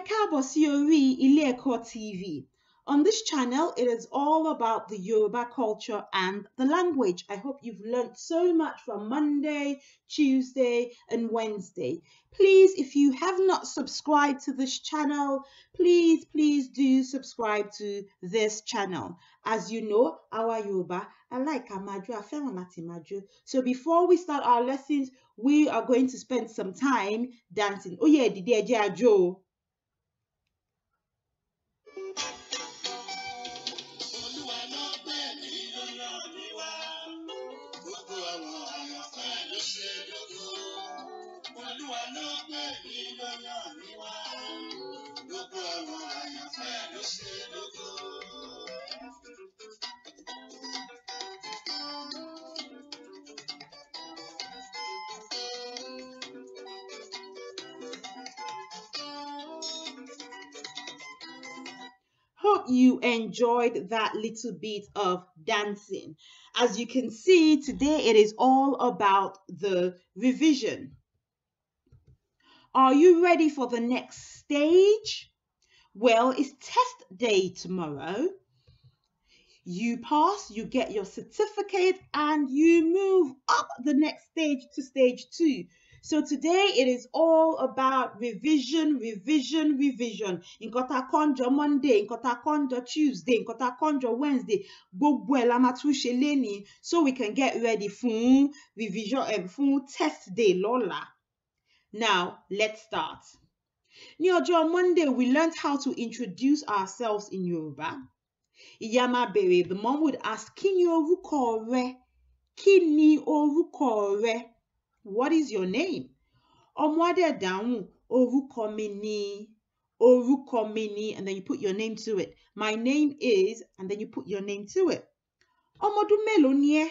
káàbọ̀ sí orí Ile Eko TV. On this channel, it is all about the Yoruba culture and the language. I hope you've learned so much from Monday, Tuesday, and Wednesday. Please, if you have not subscribed to this channel, please do subscribe to this channel. As you know, our Yoruba, I like Amaju, I fẹ́ràn láti maju. So before we start our lessons, we are going to spend some time dancing. Oh yeah, dìde ẹ jẹ́ a jó. Hope you enjoyed that little bit of dancing. As you can see, today it is all about the revision. Are you ready for the next stage? Well, it's test day tomorrow. You pass, you get your certificate, and you move up the next stage to stage 2. So today it is all about revision. Nǹkan tá kọ́ Monday, nǹkan tá kọ́ Tuesday, nǹkan tá kọ́ Wednesday, gbogbo ẹ̀ la máa tún ṣe lénìí, so we can get ready fún revision fún test day lọ́la. Now, let's start. Ní ọjọ́ Monday, we learned how to introduce ourselves in Yoruba. Ìyá máa bèrè, the mom would ask, kí ni orúkọ rẹ? Kí ni orúkọ rẹ? What is your name? Ọmọ á dẹ̀ dáhùn, orúkọ mi ni, and then you put your name to it. My name is, and then you put your name to it. Ọmọdún mélòó ni ẹ́?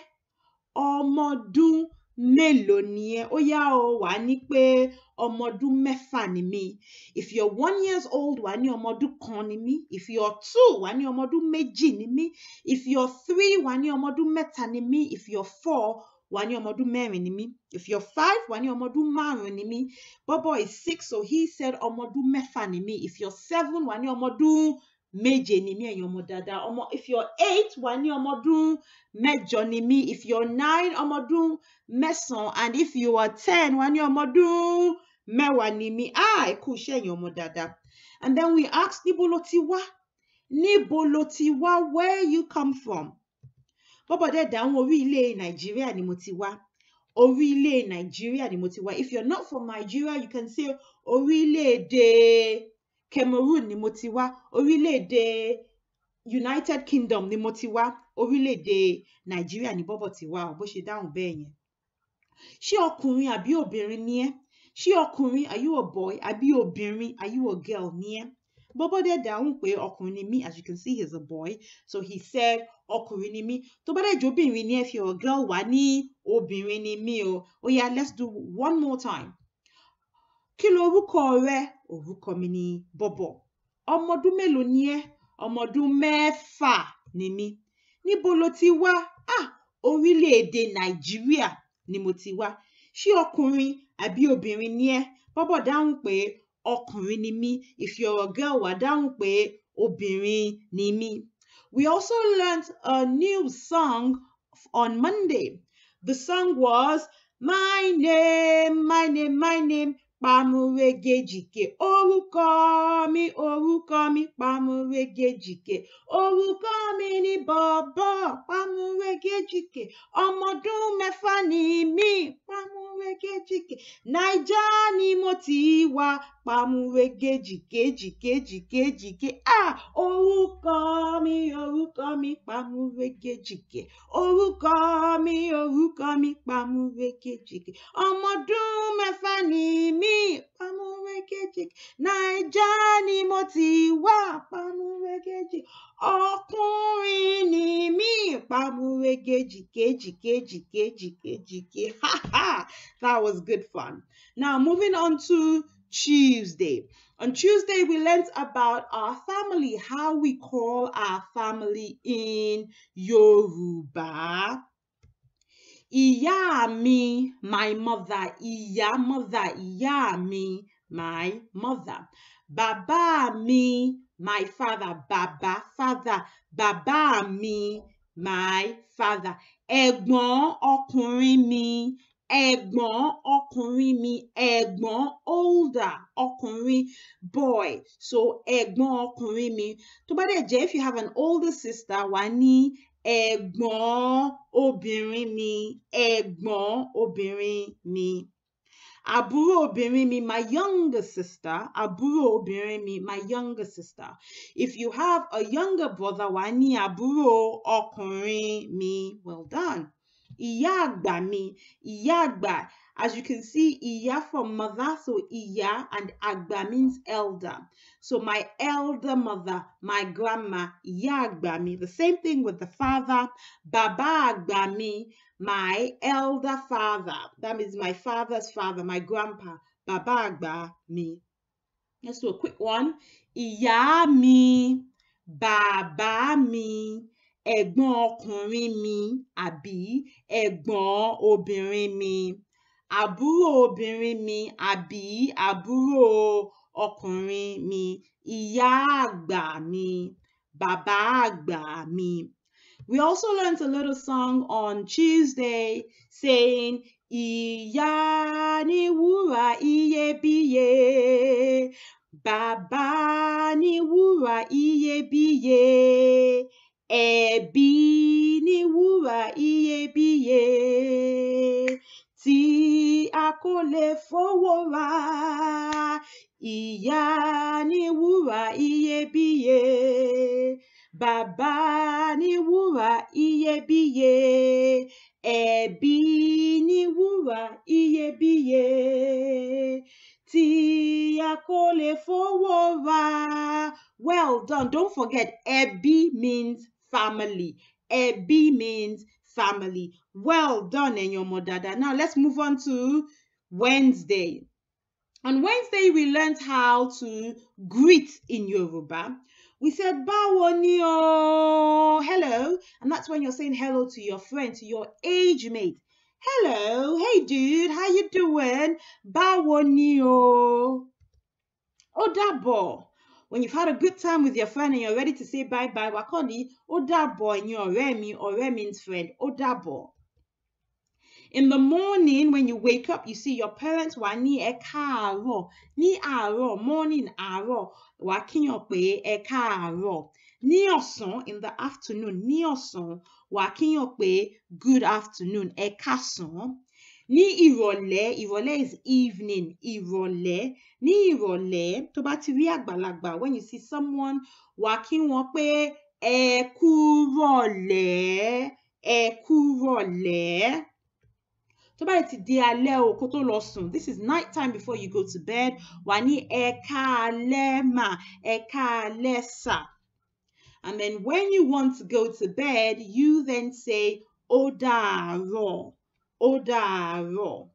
Ọmọdún mélòó ni ẹ́? Ó yá o, wà ní pé ọmọdún mẹ́fà ni mí. If you're 1 year old, wà ní ọmọdún kan ni mí. If you're 2, wà ní ọmọdún méjì ni mí. If you're 3, wà ní ọmọdún mẹ́ta ni mí. If you're 4, wà ní ọmọdún mẹ́rin ni mí. If you're 5, wà ní ọmọdún márùn ni mí. Bobo is 6, so he said ọmọdún mẹ́fà ni mí. If you're 7, wà ní ọmọdún méje ni mí, ẹ̀yin ọmọ dáadáa. If you're 8, wà ní ọmọdún mẹ́jọ ni mí. If you're 9, ọmọdún mẹ́sàn-án. And if you are 10, wà ní ọmọdún mẹ́wàá ni mí. Ẹ kú iṣẹ́, ẹ̀yin ọmọ dáadáa. And then we asked, níbo lo ti wá? Níbo lo ti wá? Where you come from? Bobo dẹ̀ dáhùn, orílẹ̀ Nàìjíríà ni mo ti wá. Orílẹ̀ Nàìjíríà ni mo ti wá. If you're not from Nigeria, you can say orílẹ̀-èdè Cameroon ni mo ti wá. Orílẹ̀-èdè United Kingdom ni mo ti wá. Orílẹ̀-èdè Nàìjíríà ni Bobo ti wá. Bó ṣe dáhùn bẹ́ẹ̀ yẹn. Ṣé ọkùnrin àbí obìnrin ni ẹ́? Ṣé ọkùnrin, are you a boy? Àbí obìnrin, are you a girl ni ẹ́? Bobo dẹ̀ dáhùn pé ọkùnrin ni mí. As you can see, he's a boy. So he said, ọkùnrin ni mí. Tó bá dẹ̀ jẹ́ obìnrin ni ẹ́, if you're a girl, wà ní obìnrin ni mí o. Oh yeah, let's do one more time. Kí lorúkọ rẹ? Orúkọ mi ni Bobo. Ọmọdún mélòó ni ẹ́? Ọmọdún mẹ́fà ni mí. Níbo lo ti wá? Orílẹ̀-èdè Nàìjíríà ni mo ti wá. Ṣé ọkùnrin àbí obìnrin ni ẹ́? Bobo dáhùn pé ọkùnrin ni mí. If you're a girl, wà dáhùn pé obìnrin ni mí. We also learned a new song on Monday. The song was My Name, My Name, My Name, Pamurege-jike. Orúkọ mi, Pamurege-jike. Orúkọ mi ni Bobo, Pamurege-jike. Ọmọdún mẹ́fà ni mí, Pamurege-jike. Naija ni mo ti wá, Pamurege-jike, jike. Orúkọ mi, Pamurege-jike. Orúkọ mi, Pamurege-jike. Ọmọdún mẹ́fà ni mí, Pamurege-jike. Naija ni mo ti wá, Pamurege-jike. Ọkùnrin ni mí, Pamurege-jike, jike. That was good fun. Now, moving on to Tuesday. On Tuesday, we learned about our family, how we call our family in Yoruba. Ìyá mi, my mother. Ìyá, mother. Ìyá mi, my mother. Bàbá mi, my father. Bàbá, father. Bàbá mi, my father. Ẹ̀gbọ́n ọkùnrin mi. Ẹ̀gbọ́n ọkùnrin mi. Ẹ̀gbọ́n, older ọkùnrin, boy. So ẹ̀gbọ́n ọkùnrin mi. Tó bá dẹ̀ jẹ́, if you have an older sister, wà ní ẹ̀gbọ́n obìnrin mi. Ẹ̀gbọ́n obìnrin mi. Àbúrò obìnrin mi, my younger sister. Àbúrò obìnrin mi, my younger sister. If you have a younger brother, wà ní àbúrò ọkùnrin mi. Well done. Ìyá àgbà mi, ìyá àgbà. As you can see, ìyá from mother, so ìyá, and àgbà means elder. So my elder mother, my grandma, ìyá àgbà mi. The same thing with the father. Bàbá àgbà mi, my elder father. That means my father's father, my grandpa. Bàbá àgbà mi. Let's do a quick one. Ìyá mi, bàbá mi, ẹ̀gbọ́n ọkùnrin mi, àbí ẹ̀gbọ́n obìnrin mi. Àbúrò obìnrin mi, àbí àbúrò ọkùnrin mi. Ìyá àgbà mi, bàbá àgbà mi. We also learned a little song on Tuesday saying, Ìyá ni wúrà iyebíye, bàbá ni wúrà iyebíye, ẹbí ni wúrà iyebíye, tí a kò lè fowó rà. Ìyá ni wúrà iyebíye, bàbá ni wúrà iyebíye, ẹbí ni wúrà iyebíye, tí a kò lè fowó rà. Well done. Don't forget, ẹbí means family. Ẹbí means family. Well done, ẹ̀yin dada. Now let's move on to Wednesday. On Wednesday, we learned how to greet in Yoruba. We said, báwo ni o? Hello. And that's when you're saying hello to your friend, to your age mate. Hello. Hey, dude. How you doing? Báwo ni o? Ó dàbọ̀. When you've had a good time with your friend and you're ready to say bye-bye, wà kàn ní, ó dàbọ̀, ẹ̀yin ọ̀rẹ́ mi. Ọ̀rẹ́ means friend. Ó dàbọ̀. In the morning, when you wake up, you see your parents wà ní ẹ káàárọ̀. Ní àárọ̀, morning àárọ̀, wà kíyàn pé ẹ káàárọ̀. Ní ọ̀sán, in the afternoon, ní ọ̀sán, wà kíyàn pé good afternoon, ẹ káàsán. Ní ìrọ̀lẹ́, ìrọ̀lẹ́ is evening, ìrọ̀lẹ́. Ní ìrọ̀lẹ́, tó bá ti rí àgbàlagbà, when you see someone, wà kí wọn pé ẹ kúrọ̀lẹ́, ẹ kúrọ̀lẹ́. Tó bá ti di alẹ́ o kó tó lọ sùn, this is night time before you go to bed, wà ní ẹ káalẹ́ mà, ẹ káalẹ́ sà. And then when you want to go to bed, you then say ó dàárọ̀, ó dàárọ̀.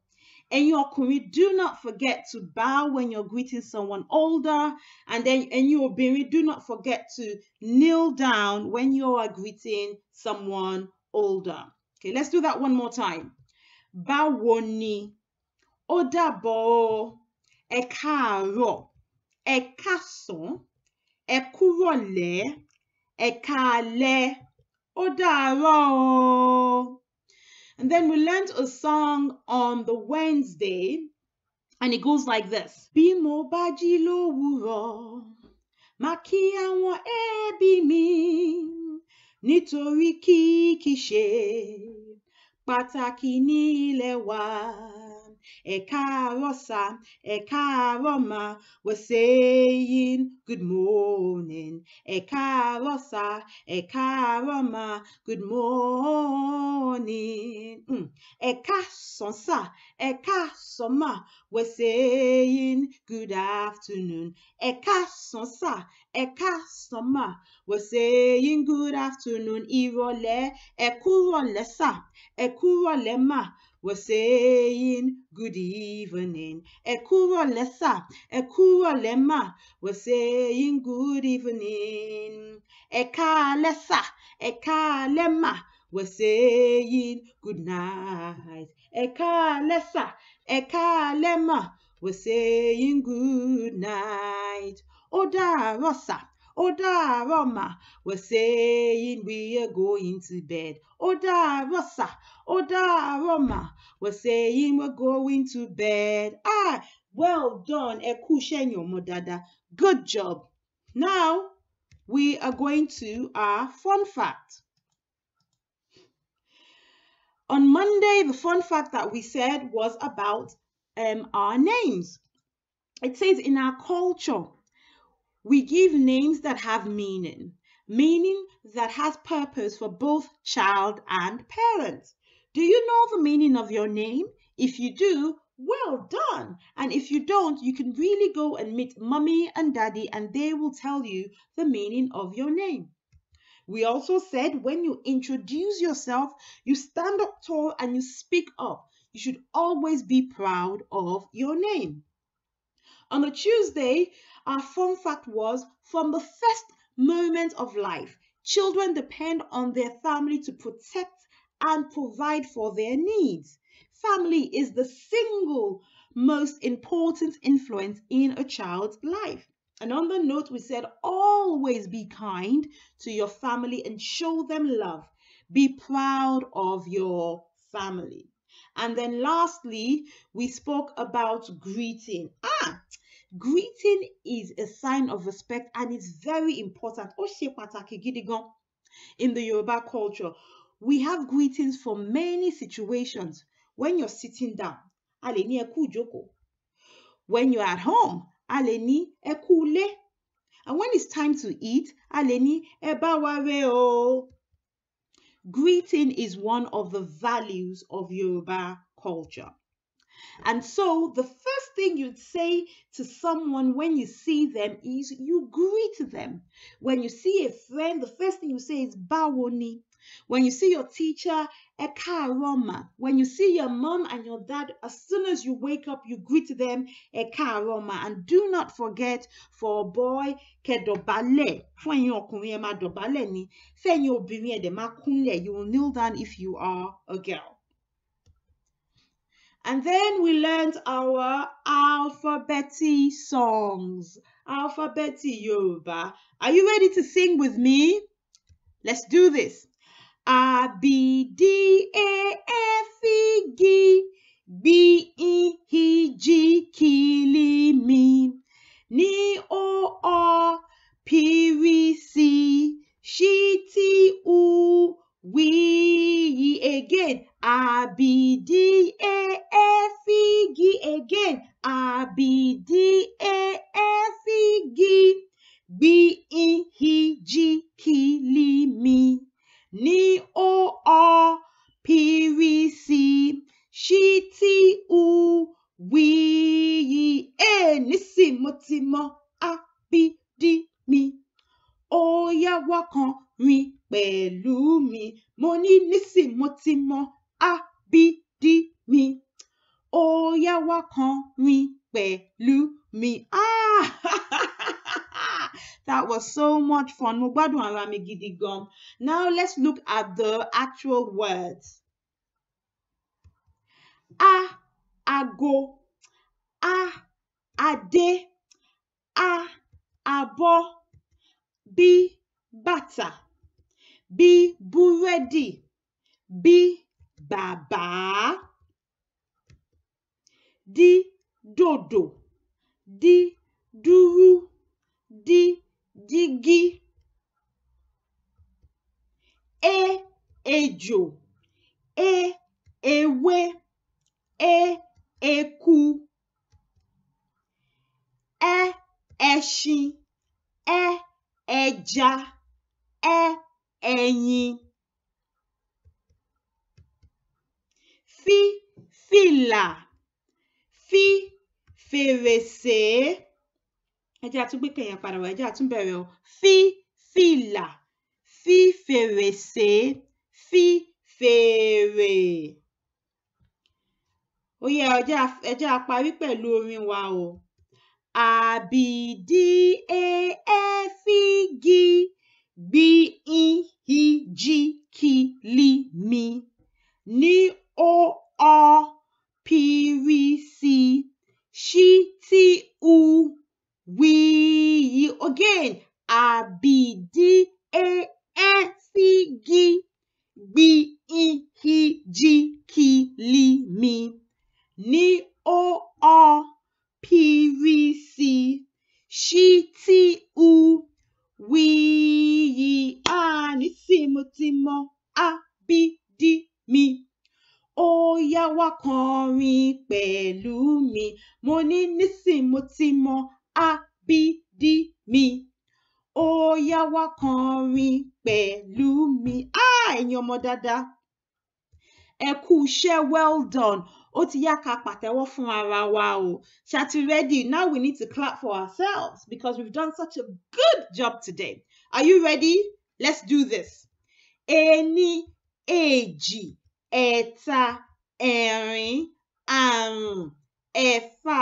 Ẹ̀yin ọkùnrin, do not forget to bow when you're greeting someone older. And then ẹ̀yin obìnrin, do not forget to kneel down when you are greeting someone older. Okay, let's do that one more time. Báwo ni, ó dàbọ̀ o, ẹ káàárọ̀, ẹ káàsán, ẹ kúrọ̀lẹ́, ẹ káalẹ́, ó dàárọ̀ o. And then we learned a song on the Wednesday, and it goes like this. Bí mo bá jí lówùúrọ̀, màá kí àwọn ẹbí mi, nítorí kìí ṣe pàtàkì ní ilé wa. Ẹ káàárọ̀ sà, ẹ káàárọ̀ mà, we're saying good morning. Ẹ káàárọ̀ sà, ẹ káàárọ̀ mà, good morning. Ẹ káàsán sà, ẹ káàsán mà, we're saying good afternoon. Ẹ káàsán sà, ẹ káàsán mà, we're saying good afternoon. Ìrọ̀lẹ́, ẹ kúrọ̀lẹ́ sà, ẹ kúrọ̀lẹ́ mà, we're saying good evening. Ẹ kúrọ̀lẹ́ sà, ẹ kúrọ̀lẹ́ mà, we're saying good evening. Ẹ káalẹ́ sà, ẹ káalẹ́ mà, we're saying good night. Ẹ káalẹ́ sà, ẹ káalẹ́ mà, we're saying good night. Ó dàárọ̀ sà, ó dàárọ̀ mà, we're saying we are going to bed. Ó dàárọ̀ sà, ó dàárọ̀ mà, we're saying we're going to bed. Well done. Ẹ kú iṣẹ́ yín ọmọ dáadáa. Good job. Now, we are going to our fun fact. On Monday, the fun fact that we said was about our names. It says in our culture, we give names that have meaning that has purpose for both child and parent. Do you know the meaning of your name? If you do, well done. And if you don't, you can really go and meet mommy and daddy and they will tell you the meaning of your name. We also said when you introduce yourself, you stand up tall and you speak up. You should always be proud of your name. On a Tuesday, our fun fact was, from the first moment of life, children depend on their family to protect and provide for their needs. Family is the single most important influence in a child's life. And on the note, we said always be kind to your family and show them love. Be proud of your family. And then lastly, we spoke about greeting. Greeting is a sign of respect and it's very important. Ó ṣe pàtàkì gidi gan. In the Yoruba culture, we have greetings for many situations. When you're sitting down, a lè ní ẹ kú ìjókòó. When you're at home, a lè ní ẹ kú ilé. And when it's time to eat, a lè ní ẹ bá wa re o. Greeting is one of the values of Yoruba culture. And so the first thing you'd say to someone when you see them is you greet them. When you see a friend, the first thing you say is báwo ni. When you see your teacher, ẹ káàárọ̀ mà. When you see your mom and your dad, as soon as you wake up, you greet them, ẹ káàárọ̀ mà. And do not forget, for a boy, kẹ́ dọ̀bálẹ̀. Fún ẹ̀yin ọkùnrin ẹ máa dọ̀bálẹ̀ ni. Fẹ́yin obìnrin ẹ dẹ̀ máa kúnlẹ̀. You will kneel down if you are a girl. And then we learned our alphabety songs. Alphabety Yoruba. Are you ready to sing with me? Let's do this. A, B, D, A, F, E, G, B, E, H, G, K, L, M, N, O, R, P, R, C, Sh, T, U, W. Again. A, B, D, A, F, E, G. Again. A, B, D, A, F, E, G, B, E, H, G, K, L, M, N, O, R, P, R, C, Sh, T, U, W. Nísìmọ́tímọ́, A, B, D, mi. Ó yá wá kọrin pẹ̀lú mi. Mo ní nísìmọ́tímọ́, A, B, D, mi. Ó yá wá kọrin pẹ̀lú mi. That was so much fun. Mo gbádùn ara mi gidi gan. Now let's look at the actual words. A, ago. A, adé. A, abọ́. B, bàtà. B, búrẹ́dì. B, bàbá. D, dòdò. D, dúró. D, dígí. E, ejò. E, ewé. E, eku. Ẹ, ẹṣin. Ẹ, ẹja. Ẹ, ẹyin. Fí, fìlà. Fí, fèrèsé. Ẹ jẹ́ a tún gbé kẹ̀yìn padà wá, ẹ jẹ́ a tún bẹ̀rẹ̀ o. Fí, fìlà. Fí, fèrèsé. Fí, fèrè. Ó yá, ẹ jẹ́ a parí pẹ̀lú orin wa o. A, B, D, A, F, E, G, B, E, H, G, K, L, M, N, O, R, P, R, C, Sh, Again, abidi e sigi gbi ihi ji kilimi ni o pirisi shiti u wiyi nisimutimo abidi mi. Ó yá wá kọrin pẹ̀lú mi. Mo ní nísìn mo ti mọ abidi mi. Ó yá wá kọrin pẹ̀lú mi. Ẹ̀yin ọmọ dáadáa. Ẹ kú iṣẹ́, well done. Ó ti yá ká pàtẹ́wọ́ fún ara wa o. Ṣá ti ready? Now we need to clap for ourselves because we've done such a good job today. Are you ready? Let's do this. Ení, èjì, ẹ̀ta, ẹ̀rin, àrún, ẹ̀fà,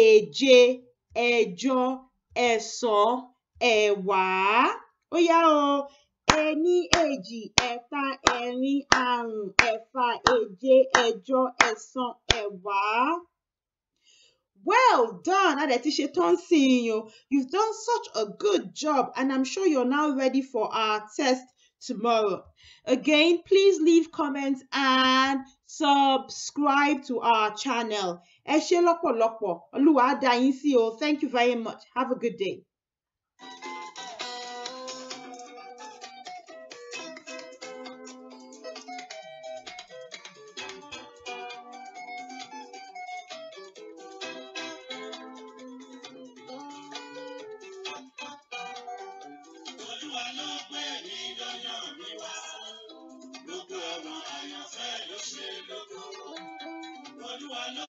èje, ẹ̀jọ, ẹ̀sán, ẹ̀wá. Ó yá o. Ení, èjì, ẹ̀ta, ẹ̀rin, àrún, ẹ̀fà, èje, ẹ̀jọ, ẹ̀sán, ẹ̀wá. Well done. You've done such a good job, and I'm sure you're now ready for our test tomorrow. Again, please leave comments and subscribe to our channel. Ẹ ṣé lọ́pọ̀lọpọ̀. Olúwa á dá yín sí o. Thank you very much. Have a good day.